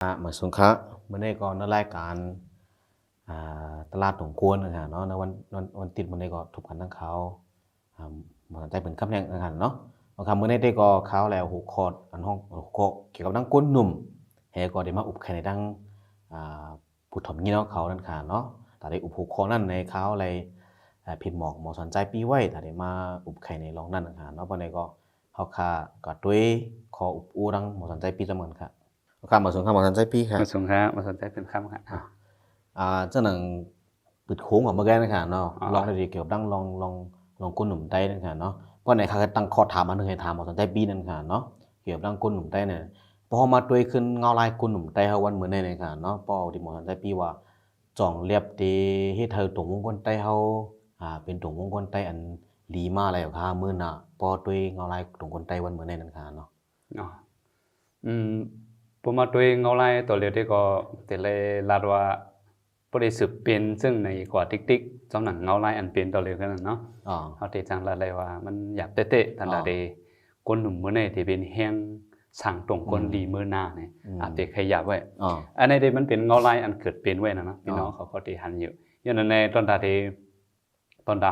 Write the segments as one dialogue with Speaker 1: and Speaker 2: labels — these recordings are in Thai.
Speaker 1: เหมือนสงขลาเมื่อในก่อนในรายการตลาดหนองกวนนะฮะเนาะในวันติดเมื่อในก็ถกกันทั้งเขาเหมือนใจเป็นคำแรงนะฮะเนาะบางคำเมื่อในได้ก็เขาแล้วหูคอดอันห้องหูคอเกี่ยวกับดังก้นหนุ่มเฮก็ได้มาอุบแค่ในดังผู้ถมงี้เนาะเขานั่นค่ะเนาะแต่ได้อุบหูคอนั่นในเขาอะไรผิดหมอกหมอสนใจปีไว้แต่ได้มาอุบไข่ในรองนั่นนะฮะเนาะเมื่อในก็เขาคาก็ด้วยคออุบอูดังหมอสนใจปีเสมอค่ะข้ามมาส่งข้ามมาสนใจพี่ค่ะ
Speaker 2: มาส่งครับมาสนใจเป็นคำครับ
Speaker 1: เจ้าหนังปิดโค้งของเมื่อกี้นะคะเนาะลองได้เกี่ยวดังลองก้นหนุ่มไต้นั่นค่ะเนาะเพราะไหนเขาตั้งคอถามมันถึงให้ถามมาสนใจปีนั่นค่ะเนาะเกี่ยวดังก้นหนุ่มไต้เนี่ยพอมาด้วยขึ้นเงาลายก้นหนุ่มไต้เขาวันเหมือนในนี่ค่ะเนาะพอที่หมอสนใจปีว่าจ่องเรียบดีให้เธอตรงวงก้นไต้เขาเป็นตรงวงก้นไต้อันลีมาอะไรของข้ามือน่ะพอด้วยเงาลายตรงก้นไต้วันเหมือนในนั่นค่ะเนาะ
Speaker 2: ผมมาด้วยเงาไล่ตัวเรียวที่ก็แต่เลยลาดว่าบริสุทธิ์เป็นซึ่งในกว่าติ๊กๆสำหนังเงาไล่อันเป็นตัวเรียวกันเนาะเขาเตจังลาดเลยว่ามันอยากเตะทันดาเดก้นหนุ่มเมื่อในที่เป็นแห้งสั่งตรงก้นดีเมื่อหน้าเนี่ยอาจจะขยับไว้อันนี้เดมันเป็นเงาไล่อันเกิดเป็นไว้นะเนาะพี่น้องเขาก็ตีหันอยู่อย่างนั้นในตอนดา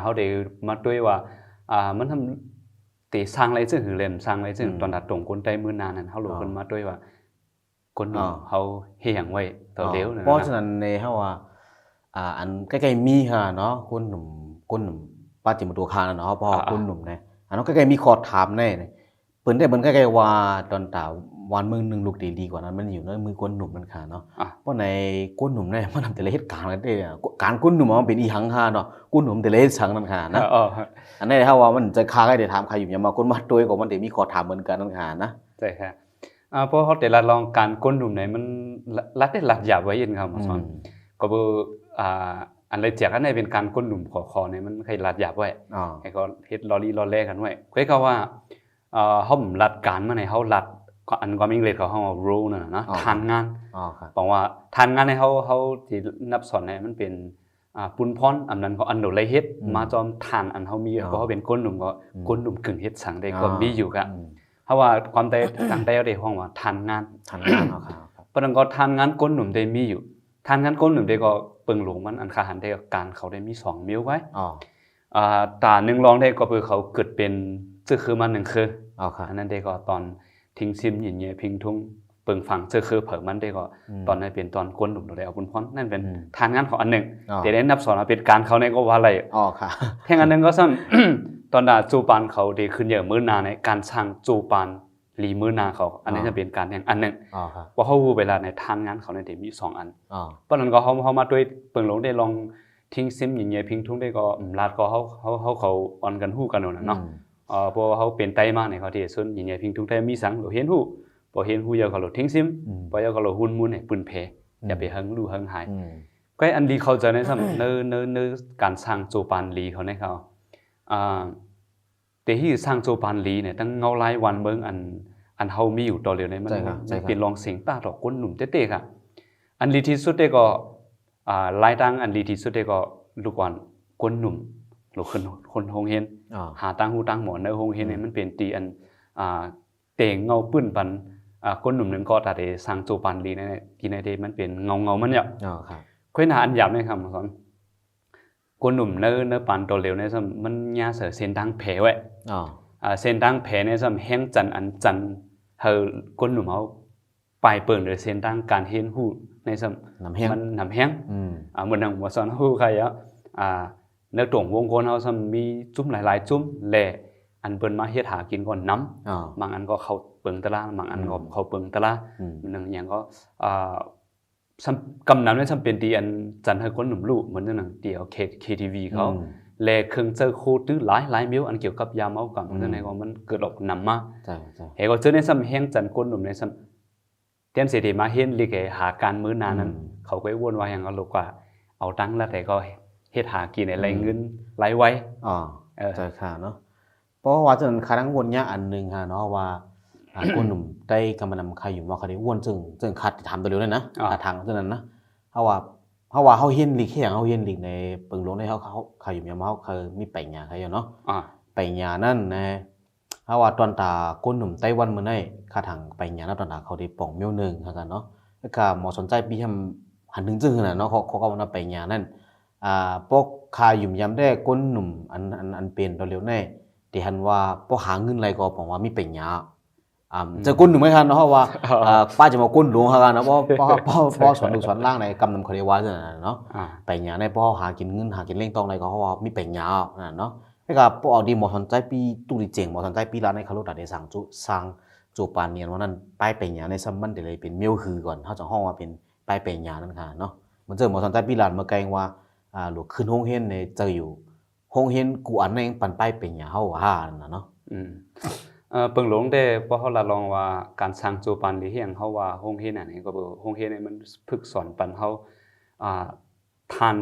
Speaker 2: เขาเดมาด้วยว่ามันทำตีสร้างอะไรซึ่งหือเล่มสร้างอะไรซึ่งตอนดาตรงก้นใจเมื่อหน้านั้นเขาหลุดกันมาด้วยว่าคนเขาเฮียงไว้ตัวเดียว
Speaker 1: เพราะฉะนั้นในเฮาว่าอันใกล้ๆมีค่ะเนาะคนหนุ่มป้าจิมตัวคาเนาะพอคนหนุ่มเนี่ยอันนั้นใกล้ๆมีขอถามแน่เนี่ยเปิ้นได้เปิ้นใกล้ๆว่าตอนตาวันมึงนึงลูกดีกว่านั้นมันอยู่ในมือคนหนุ่มมันค่ะเนาะเพราะในคนหนุ่มเนี่ยมันทำแต่ละเหตุการณ์กันได้การคนหนุ่มมันเป็นอีหังค่ะเนาะคนหนุ่มแต่ละเหตุสังนั่นค่ะนะอันนี้เฮาว่ามันจะคาใกล้ได้ถามใครอยู่อย่ามาคนมาด้วยก็มันได้มีขอถามเหมือนกันนั่นค่ะนะ
Speaker 2: ใช่ครับเพราะเขาแต่ละลองการก้นหนุ่มไหนมันรัดได้หลัดหยาบไว้ยินครับสอนก็คืออันเลยจากอันไหนเป็นการก้นหนุ่มขอเนี่ยมันใครหลัดหยาบไว้ให้เขาเฮ็ดลอรี่ลอแรกกันไว้คือเขาว่าเขาหลัดการเมื่อไหร่เขาหลัดอันความอังกฤษเขาrule น่ะนะทานงานบอกว่าทานงานในเขาที่นับสอนเนี่ยมันเป็นปุนพรอันนั้นเขาอันโดเลยเฮ็ดมาจอมทานอันเขามีก็เขาเป็นก้นหนุ่มก็ก้นหนุ่มกึ่งเฮ็ดสังได้ก็มีอยู่กันเพราะว่าความแต่ต่างแต่ได้ห้องว่าทานงาน
Speaker 1: ครับ
Speaker 2: เพราะนั้นก็ทานงานก้นหนุ่มได้มีอยู่ทานงานก้นหนุ่มได้ก็เปิงหลงมันอันคาหันได้การเขาได้มี2มิ้วไว้ตา1รองได้ก็คือเขาเกิดเป็นซื่อคือมัน1คืออันนั้นได้ก็ตอนทิ้งซิมหยินเย่พิงทุ่งเปิงฝังซื่อคือเผิงมันได้ก็ตอนนั้นเป็นตอนก้นหนุ่มได้เอาบุญพรนั่นเป็นทานงานของอันนึงแต่ได้นับสอนว่าเป็นการเขาในก็ว่าอะไร
Speaker 1: ค่ะ
Speaker 2: แท่งอันนึงก็ซ้ำตอนดาจูปานเขาได้ขึ้นเยอะมื้อนาในการสร้างจูปานลีมื้อนาเขาอันนี้จะเป็นการอย่างอันนึงว่าเขาเวลาในทานงานเขาในได้มี2อันเพราะนั้นก็เขามาด้วยเปิงหลงได้ลองทิ้งซิมหยินเย่พิงทุ่งได้ก็ลาดก็เขาอ่อนกันฮู้กันเนาะเพราะเขาเป็นไตมาในเขาที่ส่วนหยินเย่พิงทุ่งได้มีสังเราเห็นฮู้บ่เห็นฮู้เยอะเขาทิ้งซิมบ่เยอะเขาหุ่นมุนให้ปืนเพอย่าไปหังดูหังหายก็อันดีเขาจะในซ้ำเนการสร้างจูปานลีเขาในเขาแต่ที่สร้างโจปานลีเนี่ยตั้งเงาลายวันเบิ่งอันเฮามีอยู่ต่อเร็วเนี่ยมันเป็นรองเสียงตาดอกก้นหนุ่มเต๊ะๆค่ะอันลีที่สุดได้ก็ลายตั้งอันลีที่สุดได้ก็ลูกวันก้นหนุ่มหรือคนโฮงเฮนหาตั้งหูตั้งหมอนในโฮงเฮนเนี่ยมันเป็นตีอันเตงเงาปื้นปันก้นหนุ่มนึงก็ตาได้สร้างโจปานลีเนี่ยกินได้มันเป็นเงามันเนี่ย
Speaker 1: ครับ
Speaker 2: ค่อยหาอันหยาบนะครับสอนคนหนุ่มเนื้อปานตัวเร็วเนี่ยมันยาเสือเส้นดังแผลไว้เส้นดังแผลเนี่ยแห้งจันอันจันเธอคนหนุ่มเขาปลายเปิ่นหรือเส้นดังการเห็นหูในมันน้ำแห้งเหมือนหนังหัวซ้อนหูใครเนื้อตรงวงกลมเขามีจุ้มหลายๆจุ้มแหล่อันเปิ่นมาเฮ็ดหากินก่อนน้ำบางอันก็เขาเปิ่งตะละบางอันก็เขาเปิ่งตะละหนึ่งอย่างก็กำนำได้ทำเป็นดีอันจันให้คนหนุ่มลูกเหมือนนั่นเดียวKTV เขาแลเครื่องเจอคู่ตื้อหลายมิ้วอันเกี่ยวกับยาเมากับนั่นในก็มันเกิดออกนำมาเฮก็เจอในซ้ำแห้งจันคนหนุ่มในซ้ำเตียนเสถีมาเห็นลิเกหาการมื้อนานนั้นเขาก็วนว่าอย่างเอาลูกว่าเอาตังค์แล้วแต่ก็เฮ็ดหากินอะไรเงินไหลไว้
Speaker 1: ใช่ค่ะเนาะเพราะว่าจนครั้งวนเนี้ยอันนึงค่ะเนาะว่าคนหนุ่มได้กำลังนำใครอยู่ว่าเขาได้อ้วนซึ่งขัดทำตัวเร็วเลยนะทางเท่านั้นนะเพราะว่าเขาเห็นลีกแค่อย่างเขาเห็นลีกในเปิงหลวงในเขาอยู่อย่างเขาเคยมีไปงานใครอยู่เนาะไปงานนั่นนะเพราะว่าตอนตาคนหนุ่มไต้หวันเมื่อไหร่ข้าทางไปงานแล้วตอนตาเขาได้ป่องเมียวหนึ่งค่ะกันเนาะ ก็หมอสนใจปีทำหันถึงจึงขนาดเนาะเขาก็มาไปญานั่นพวกคาหยุ่มยำได้ก้นหนุ่มอันเป็นตัวเร็วแน่ที่หันว่าพวกหาเงินอะไรก็ผมว่ามีเป็นญาจะก้นหนุ่มไหมครับเนาะว่าป้าจะมาก้นหลวงเขากันนะเพราะสอนดูสอนล่างในกำนำคดีว่าเนาะไปญาในพ่อหากินเงินหากินเล่งตองอะไรก็เขาว่ามีเป็นญาเนาะให้กับพวกเอาดีหมอสนใจปีตู้ดีเจ๋งหมอสนใจปีร้านในคารุตัดในสั่งจูปานเนียนว่านั่นป้ายเป็นญาในซัมมันเดี๋ยวเลยเป็นเมียวคือก่อนเขาจะห้องว่าเป็นป้ายเป็นญานั่นค่ะเนาะมันเจอหมอสนใจปีร้านมาไกลว่าหลวงขึ้นห้องเฮียนในเจออยู่ห้องเฮียนกูอันในปันป้ายเป็นญาเขาว่าเนาะ
Speaker 2: เปิงหลงได้เพราะเขาละลองว่าการสร้างจูปันหรือเฮียงเขาว่าห้องเฮียนอันนี้ก็บอกห้องเฮียนนี่มันฝึกสอนปันเขาทาน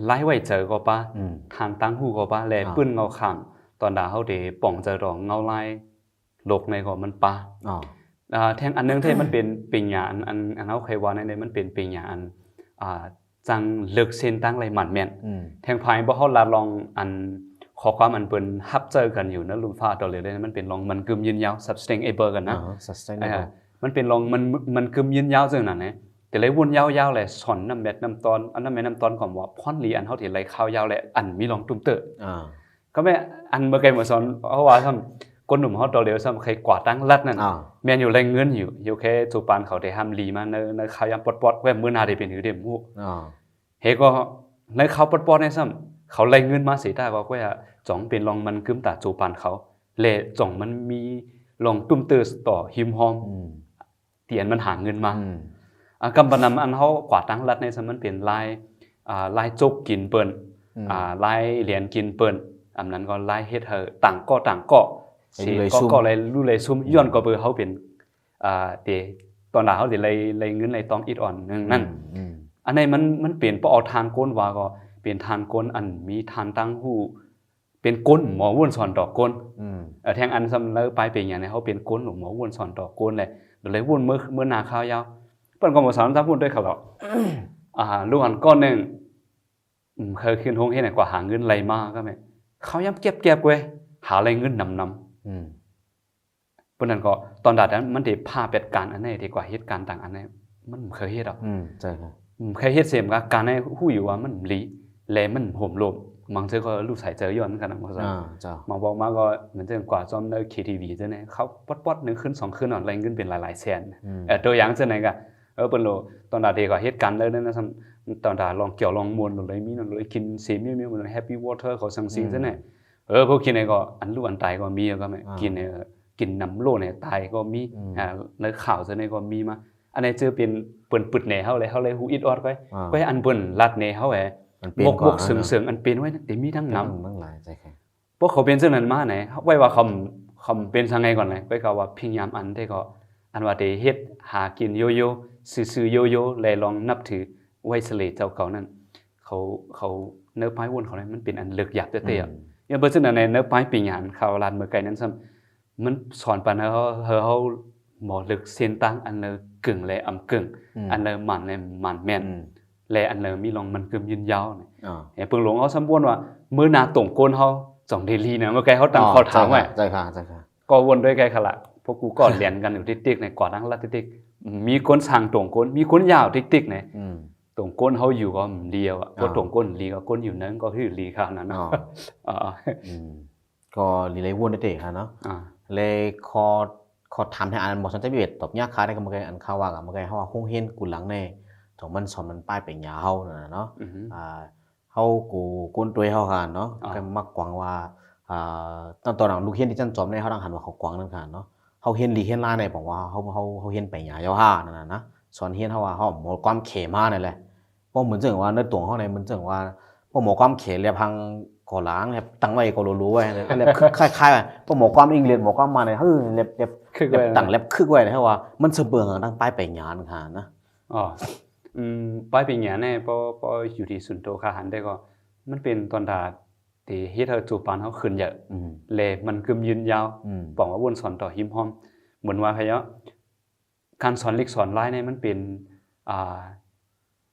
Speaker 2: ไล่ไว้เจอก็ปะทานตั้งหูก็ปะแลปื้นเงาขามตอนด่าเขาเดป่องเจอดอกเงาไล่โลกในก็มันปะแทงอันนึงที่มันเป็นปิญญาอันเขาเคยว่าในมันเป็นปิญญาอันจังเลิกเส้นตั้งไรหมันแม่นแทงภายเพราะเขาละลองอันขอความอันเป็นฮับเจอกันอยู่นะลุมฟ้าตัวเลยได้มันเป็นลองมันกึมยืนยาว sustainable กันนะมันเป็นลองมันกึมยืนยาวจังนั้นนะแต่เลยวนยาวๆเลยสอนน้ำเม็ดน้ำตอนอันน้ำเม็ดน้ำตอนของว่าพอนลีอันเขาที่ไรข้าวยาวเลยอันมีลองตุ้มเตอก็ไม่อันเมื่อกี้มาสอนเขาว่าทำคนหนุ่มเขาตัวเร็วซ้ำใครกวาดตั้งรัดนั่นแม่นอยู่ไรเงินอยู่แค่จูปานเขาได้ห้ามลีมาในข้าวยำปอดแว่มือนาได้เป็นหือเดมหูเฮก็ในข้าวปอดในซ้ำเขาไรเงินมาเสียได้ก็ว่าจ่องเป็นลองมันกึมตาจูปานเขาเละจ่องมันมีลองตุ้มเตอต่อหิมหอมเตียนมันหาเงินมากำปนำอันเขากวาดตั้งรัดในซ้ำมันเป็นลายจกกินเปิ้นลายเหรียญกินเปิ้นอันนั้นก็ลายเฮ็ดเฮอต่างก็เสียก็เลยรู้เลยซุ่มย้อนก็เบอร์เขาเป็นเตตอนหน้าเขาสิเลยเงินเลยต้องอิดอ่อนนั่นอันนี้มันเปลี่ยนพอเอาทานก้นว่าก็เป็นทานก้นอันมีทานตั้งหูเป็นก้นหมอวุ่นสอนดอกก้นแทงอันซ้ำแล้วไปเป็นอย่างนี้เขาเป็นก้นหมอวุ่นสอนดอกก้นเลยวุ่นเมื่อหน้าข้าวยาวเปิ้นก็บ่สอนซ้ำวุ่นด้วยเขาหรอกลูกอันก้อนนึงเคยขึ้นห้องเฮ็ดให้กว่าหาเงินไหลมาก็แม่เขาย้ำเก็บเว้ยหาอะไรเงินนำเพราะนั้นก็ตอนดัดนั้นมันได้พาเป็ดการอันนี้ดีกว่าเหตุการณ์ต่างอันนี้มันเคยเฮ็ดหรอก
Speaker 1: ใช่ครับ
Speaker 2: เคยเฮ็ดเสมกับการให้ฮู้อยู่ว่ามันลีแลมันโหมโลมบางเทื่อก็ลูกสายเจอย้อนกันนะบ่ซั่นมาบอกมาก็เหมือนจังกว่าซ่อมใน KTV จังได๋เขาป๊อดๆ1คืน2คืนอะไรเงินเป็นหลายๆแสนตัวอย่างจังได๋ก็เปิ้นโลตอนดัดเดก็เหตุการณ์เลยนั่นนะตอนดัดลองเกี่ยวลองมวนเลยมีนั่นเลยกินเสมีมันแฮปปี้วอเตอร์เขาสังสิงจังได๋พวกกินไอ้ก็อันรู้อันตายก็มีก็ไม่กินน้ำโลเนี่ยตายก็มีแล้วข่าวซะเนี่ยก็มีมาอันนี้เจอเป็นเปิ้นปึดแหน่เฮาเลยฮู้อิดออดก็อันเปิ้นลัดแหน่เฮาแหบกเสืองอันเป็นไว้แต่มีทั้งน้ำ
Speaker 1: ทั้งหลายใช่ครับ
Speaker 2: พวกเขาเป็นจังนั้นมาไหนไว้ว่าคำเป็นจังไงก่อนเลยไว้ก็ว่าพยายามอันได้ก็อันว่าได้เฮ็ดหากินโยโย่ซื่อๆโยโย่เลยลองนับถือไว้เสลเจ้าเก่านั้นเขาเนื้อไม้วนเขาเนี่ยมันเป็นอันเลิกหยาบเตะอย่างเบอร์ซึ่งในเนื้อไม้ปีงานข่าวลานเมื่อไกลนั้นซ้ำมันสอนปันเขาหมอลึกเส้นตั้งอันเลยกึ่งเลยกึ่งอันเลยมันเลยมันแม่นเลยอันเลยมีลองมันกึ่งยืนยาวเนี่ยเพิ่งหลงเขาซ้ำวนว่าเมื่อนาตรงก้นเขาจ่องเดลีเนี่ยเมื่อไกลเขาตั้งข้อถามไว้
Speaker 1: ใช่ค่ะ
Speaker 2: ก็วนด้วยไกลขละพวกกูก็เรียนกันอยู่ติ๊กๆในกว่าทั้งรัดติ๊กมีคนสั่งตรงก้นมีคนยาวติ๊กๆเนี่ยตรงก้นเขาอยู่ก็เดียวก็ตรงก้นลีก็ก้นอยู่นั้นก็คือลีข้างนั้น
Speaker 1: ก็ลีเลยวนได้เตะค่ะเนาะเลยคอถามให้อันบอกฉันจะมีเวทตบยากค้าได้ก็มาไกลอันข้าวว่ากับมาไกลเขาว่าคงเห็นกูหลังในถงมันสอนมันป้ายเป็นยาเฮาเนาะเฮากูก้นตัวเฮาค่ะเนาะก็มักกวางว่าตอนหลังลูกเห็นที่จันจอมในเฮาดังหันว่าเขากวางนั่นค่ะเนาะเฮาเห็นลีเห็นล่าในบอกว่าเขาเห็นไปยาเฮาห่านั่นนะสอนเห็นเฮาว่าเฮาหมดความเขมานั่นแหละเพราะเหมือนจังว่าในตัวเฮาในมันจังว่าพวกหมอความเขเรียพังก่อล้างแบบตั้งไว้ก็รู้ไว้ก็เรียบคล้ายๆพวกหมอความอังกฤษหมอความมาเนี่ยเรียบตั้งเรียบคึกไว้นะว่ามันเสเบิ่งตั้งป้ายไปงานค่ะนะ
Speaker 2: ป้ายไปงานเนี่ยพออยู่ที่สุนโตคาหันได้ก็มันเป็นตอนดาที่เฮ็ดให้จูปานเฮาขึ้นเยอะแลมันกึมยืนยาวบอกว่าวนสอนต่อหิมหอมเหมือนว่าพะยะการสอนเล็กสอนหลายเนี่ยมันเป็น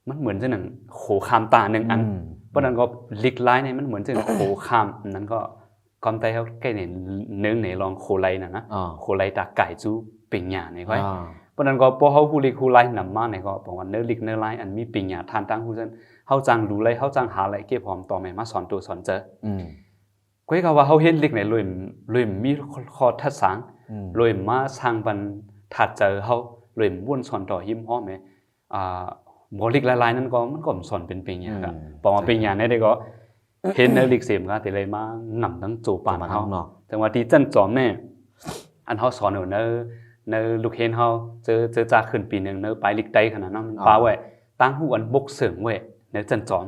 Speaker 2: มันเหมือนจังหนังโขคามตา1อันเพราะนั้นก็ลิกไลน์เนี่ยมันเหมือนจังโขคามนั้นก็กอมไตเขาใกล้เนี่ยนึงเนี่ยลองโคไลนะโคไลตาไก่จูเป็นหญ้าเนี่ยค่อย เพราะนั้นก็พอเฮาฮู้ลิกฮู้ไลนำมาเนี่ยก็บอกว่าเนื้อลิกเนื้อไลอันมีปัญญาทานตั้งฮู้ซั่นเฮาจังรู้เลยเฮาจังหาอะไรเก็บหอมต่อแม่มาสอนตัวสอนเจอก็ก็ว่าเฮาเห็นลิกเนี่ยเลยมีข้อทัดสางเลยมาสร้างบันถัดเจอเฮาเลยม่วนสอนต่อหิมฮ้อแม่บ่ลิกหลายๆนั้นก็มันก็สอนเป็นปัญญาครับบอกว่าปัญญาเนี่ยได้ก็เห็นเนื้อลิกเสมก็แต่เลยมานำทั้งโจปานเฮาจังว่าที่จั่นจอมเนี่ยอันเฮาสอนเนลูกเห็นเฮาเจอจากขึ้นปีนึงเนไปลิกไตขนาดนั้นป้าไว้ตั้งฮู้อันบกเสิงไว้เนจั่นจอม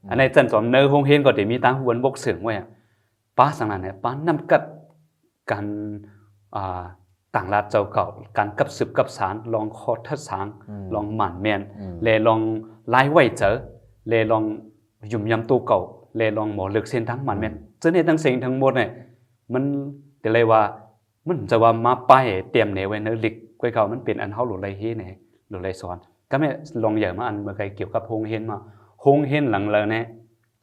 Speaker 2: อันในจั่นจอมเนโรงเรียนก็ได้มีตั้งฮู้อันบกเสิงไว้ป้าสังนั้นเนี่ยป้านำกัดการต่างราชเจ้าเก่าการกับสืบกับสารลองคอทัดสางลองหมั่นแม่นแลลองไล่ไว้เจอแลลองยุ่มยำตัวเก่าแลลองหมอเลือกเส้นทางหมั่นแม่นเจอในทั้งสิ่งทั้งหมดเนี่ยมันก็เลยว่ามันจะว่ามาป้ายเตรียมแนวไว้เนลิกไว้เก่ามันเป็นอันเฮาหลุดไรเฮเนี่ยหลุดไรสอนก็แม่ลองอย่างมาอันเมื่อไกเกี่ยวกับโฮงเฮนมาโฮงเฮนหลังเลยเนี่ย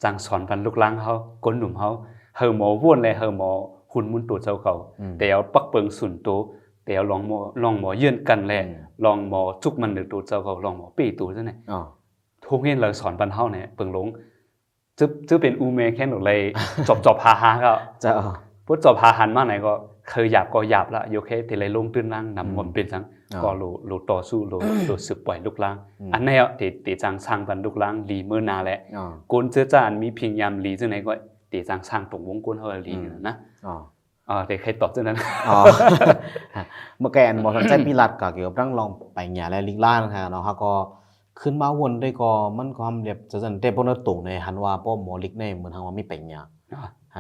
Speaker 2: จังสอนพันลูกหลานเฮาก้นหนุ่มเฮาเฮาหมอว่นเลยเฮาหมอหุ่นมุนตัวเจ้าเก่าแต่เอาปักเปิงสุนโตแต่เอาลองหมอยืนกันแหละลองหมอจุกมันหรือตัวเจ้าเก่าลองหมอปีตัวซะเนี่ยโฮงเฮนเลยสอนพันเฮาเนี่ยเปิงหลงจะเป็นอูเมแค่หนูเลยจบหาก็จะพูดจบหาหันมาไหนก็เคยหยาบก็หยาบละโยเคแต่เลยลงตื้นล่างนำงมเป็นจังก็หลุต่อสู้หลุสึกปล่อยลูกล่างอันนี้ตีจังสร้างกันลูกล่างลีเมื่อนาแหละกุนเจือจานมีพิงยามลีจังไหนก็ตีจังสร้างตรงวงกุนเฮาลีนะแต่ใครตอบจังนั้น
Speaker 1: เมื่อแกนบอกสนใจพิรัตก็เกี่ยวกับเรื่องลองไปหยาและลิงล่างนะฮะเนาะเขาก็ขึ้นมาวนได้ก็มันความเรียบจะจันเตปนตรงในหันว่าป้อหมอลิกในเหมือนทางว่ามีไปหยา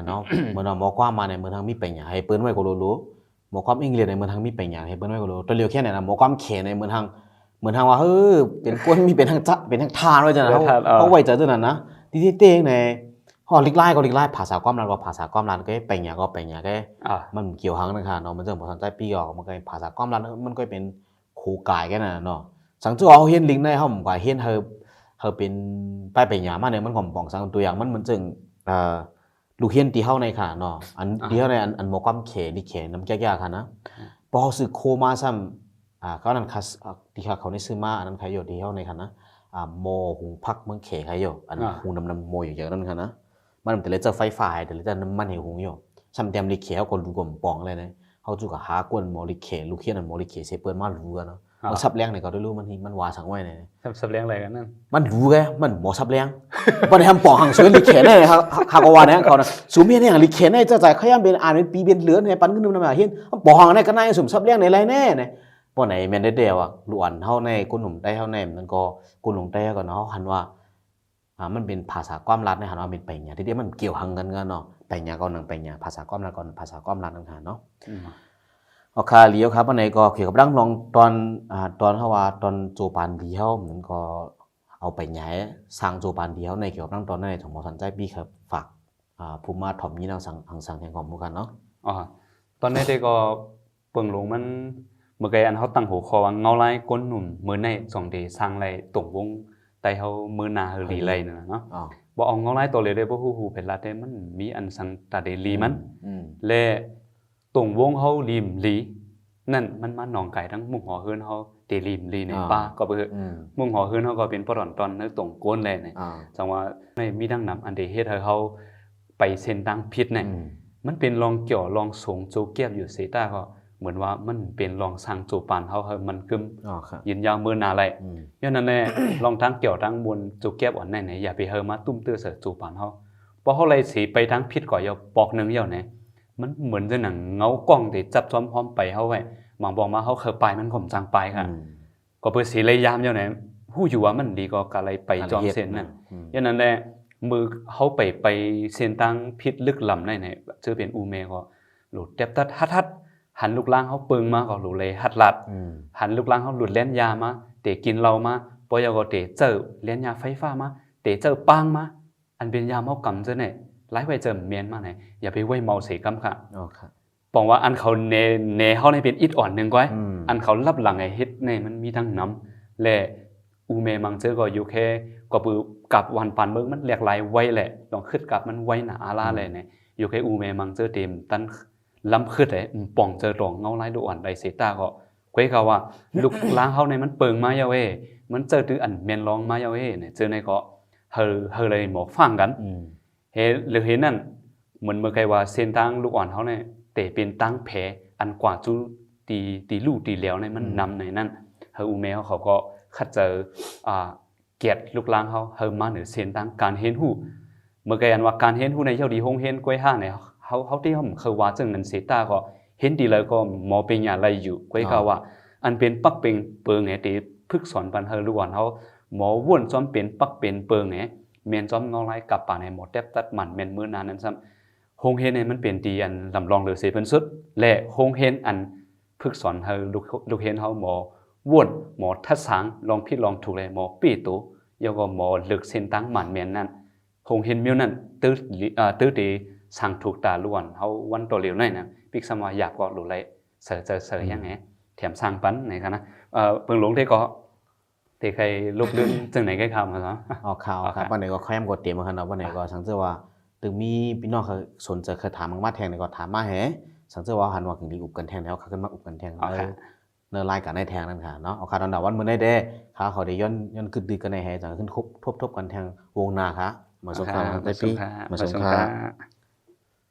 Speaker 1: เนาะเหมือนหมอความมาในเหมือนทางมีปัญญาให้เปิ้นไว้ก็รู้หมอความอังกฤษในเหมือนทางมีปัญญาให้เปิ้นไว้ก็รู้ตัวเลียวแค่ไหนนะหมอความเขในเหมือนทางว่าเป็นก้นมีเป็นทางจะเป็นทางทานไว้จังนะเขาไว้เจอจังนั้นนะที่เต้งในฮอลิกไล่ก็ลิกไล่ภาษาความรันก็ภาษาความรันก็ปัญญาก็ปัญญาก็มันเกี่ยวหังนะคะเนาะมันจะบ่สนใจปีออกมันก็ภาษาความรันมันก็เป็นคู่กายกันน่ะเนาะสังจือเอาเห็นลิงในเฮาก็เห็นเฮาเป็นป้ายปัญญามาเนี่ยมันก็ป้องสังตัวอย่างมันจึงลูกเฮียนตีเฮาในค่ะเนาะอันตีเฮาในอันหมอความเขลิเขน้ำแก่ๆค่ะนะพอซื้อโคมาซ้ำก็นั่นคัสที่เขาในซื้อมาอันนั้นใครอยู่ที่เฮาในค่ะนะโมหุงพักเมืองเขใครอยู่อันหุงน้ำโมอยู่อย่างนั้นค่ะนะมันแต่เลยจะไฟฟ้าแต่เลยจะน้ำมันให้หุงอยู่ซ้ำเต็มลิเขเฮาก็รู้กว่าปองเลยนะเฮาจู่ก็หากวนหมอลิเขลูกเฮียนอันหมอลิเขเสเปิ้นมารู้กันเนาะบ่ซับแรงนี่ก็ได้รู้มันว่าสังไว้เนี่ย
Speaker 2: ซับแรงอะไรกันนั่น
Speaker 1: มันรู้ไงมันบ่ซับแรงบ่ได้ทำปองหังสวยลิเขได้ครับก็ว่าเนี่ยเขานะสูมีเนี่ยลิเขได้จะจ่ายขยันเป็นอ่านเป็นปีเป็นเหลือให้ปันขึ้นนำมาเห็นปองหังได้ก็นายสมซับแรงในไรแน่เนี่ยบ่ไหนแม่นได้เดียวอ่ะล้วนเฮาในคนหนุ่มได้เฮาในมันก็คนหนุ่มได้ก็เนาะหันว่ามันเป็นภาษาความรัดในหันว่าเป็นไปเนี่ยที่มันเกี่ยวหังกันเนาะไปเนี่ยก็นังไปเนี่ยภาษาความรัดก่อนภาษาความรัดนั่นค่ะเนาะโอเคเลี้ยวครับวันไหนก็เกี่ยวกับเรื่องลองตอนเฮาว่าตอนโจปานดีเฮามันก็เอาไปใหญ่สร้างโจปานดีเฮาในเกี่ยวกับเรื่องตอนนั้นของหมอสนใจพี่ครับฝากผู้มาถ่อมนี้นางสั่งแห่งของหมู่กันเนาะ
Speaker 2: ตอนนี้ได้ก็เปิงลงมันเมื่อไกอันเฮาตั้งหัวข้อว่าเงาลายก้นหนุ่มมื้อใน2เดสร้างไรตรงวงไตเฮามื้อหน้าเฮาลีไรนั่นเนาะบ่เอาเงาลายตัวเลยได้บ่ฮู้เป็นลัดได้มันมีอันสังตาเดลีมันและตรงวงเฮาลีมลีนั่นมันมาหนองไก่ทั้งมุงหอเฮือนเฮาเตลีมลีในป่าก็เบิ่มุงหอเฮือนเฮาก็เป็นปรอนตอนในตรงก้นแลนี่จังว่าในมีดังนำอันใดเฮ็ดให้เฮาไปเส้นทางผิดนี่มันเป็นลองเกี่ยวลองสงโจเก็บอยู่เสตาก็เหมือนว่ามันเป็นลองสร้างโจปานเฮามันกึมยินยาวมื้อหน้าไหลย้อนนั้นแน่ลองทั้งเกี่ยวทั้งบนโจเก็บอ่อนไหนอย่าไปเฮามาตุ้มเตื้อเสโจปานเฮาเพราะเฮาเลยสิไปทางผิดก็อย่าปอกนึงเหี่ยวนี่มันเหมือนจะหนังเงากล้องที่จับซ้อมพร้อมไปเฮาไว้บางบอกมาเฮาเคยไปมันข่มจังไปค่ะก็เปิดสิเลยยามเหี่ยวนี่ฮู้อยู่ว่ามันดีก็กะเลยไปจอมเส้นนั่นย้อนนั้นแหละมือเฮาไปเส้นทางผิดลึกล้ำไหนชื่อเป็นอูเมก็หลุดแตบทัดหันลูกล่างเขาปึงมาก็หลุดเลยหัดลัดหันลูกล่างเขาหลุดเล่นยามาเตะกินเรามาปอยก็เตะเจอเล่นยาไฟฟ้ามาเตะเจอปังมาอันเป็นยาเมากำเจอเนี่ยไล่ไว้เจอเมียนมาไหนอย่าไปไว้เมาเสกำค่ะบอกว่าอันเขาเนเขาในเป็นอิดอ่อนหนึ่งก้อยอันเขารับหลังไอ้เฮ็ดเนี่ยมันมีทั้งน้ำและอูเมมังเจอก็อยู่แค่ก็ปือกับวันปานเบิ่งมันเรียกหลายไว้แหละลองขึ้นกับมันไว้หนาอาลาเลยเนี่ยอยู่แค่อูเมมังเจอเต็มตันล้ำขึ้นเลยป่องเจอตรงเงาไล่ดูอ่อนใดเสตาก็ quấy khao à lúc lang hao nàyมันเปิงมายาวเอมันเจอตื้ออันเมียนร้องมายาวเอเนี่ยเจอในก็เฮอเลยหมอฟังกันเฮหรือเห็นนั่นเหมือนเมื่อไกว่าเส้นทางลูกอ่อนเขาเนี่ยแต่เป็นตั้งแผลอันกว่าจูตีลูกตีแล้วเนี่ยมันนำในนั้นเฮออูเมเขาก็คัดเจอเกียรติลูกลางเขาเฮอมาเหนือเส้นทางการเห็นหูเมื่อไกอันว่าการเห็นหูในเจ้าดีฮงเห็นกล้วยห้าเนี่ยเขาที่เขาเคยว่าจึงนั้นเสตาก็เห็นดีเลยก็หมอเป็นยาไรอยู่กล้วยเขาว่าอันเป็นปักเป็นเปิงไงตีพึกสอนปันเฮอลูกอ่อนเขาหมอว่นซ้อมเป็นปักเป็นเปิงไงเมียนซ้อมงอไล่กับป่าในหมอแทบตัดหมันเมียนมือนานนั้นซ้ำฮงเฮนเนี่ยมันเป็นตีอันลำลองหรือเสียเป็นสุดและฮงเฮนอันพึกสอนเฮอลูกเฮนเขาหมอว่นหมอทัดสางลองพี่ลองถูกเลยหมอปีตูยก็หมอเลือกเส้นตั้งหมันเมียนนั้นฮงเฮนมิวนั้นตื้อตีสั่งถูกตาล้วนเขาวันตัวเหลียวนั่นนะพิกสมาอยากก็หลุดเลยเสือยังไงแถมสั่งปั้นไหนกันนะเพิ่งหลงที่ก็ที่ใครลุกลื่นจึงไหนก็ข่าวมาเนาะ
Speaker 1: ออกข่าวครับวันไหนก็แคมกดเตรียมมาขนาดวันไหนก็สังเกตว่าถึงมีพี่น้องเขาสนใจเคยถามมาแทงในก็ถามมาแห่สังเกตว่าหันว่าถึงดีอุบกันแทงแล้วเขาขึ้นมาอุบกันแทงในรายการในแทงนั่นค่ะเนาะเอาข่าวตอนดาวันเมื่อได้เด้เขาได้ย้อนขึ้นดีกันในแห่จะขึ้นทบกันแทงวงนาค่ะมาสงครามได้ปีมาสงคราม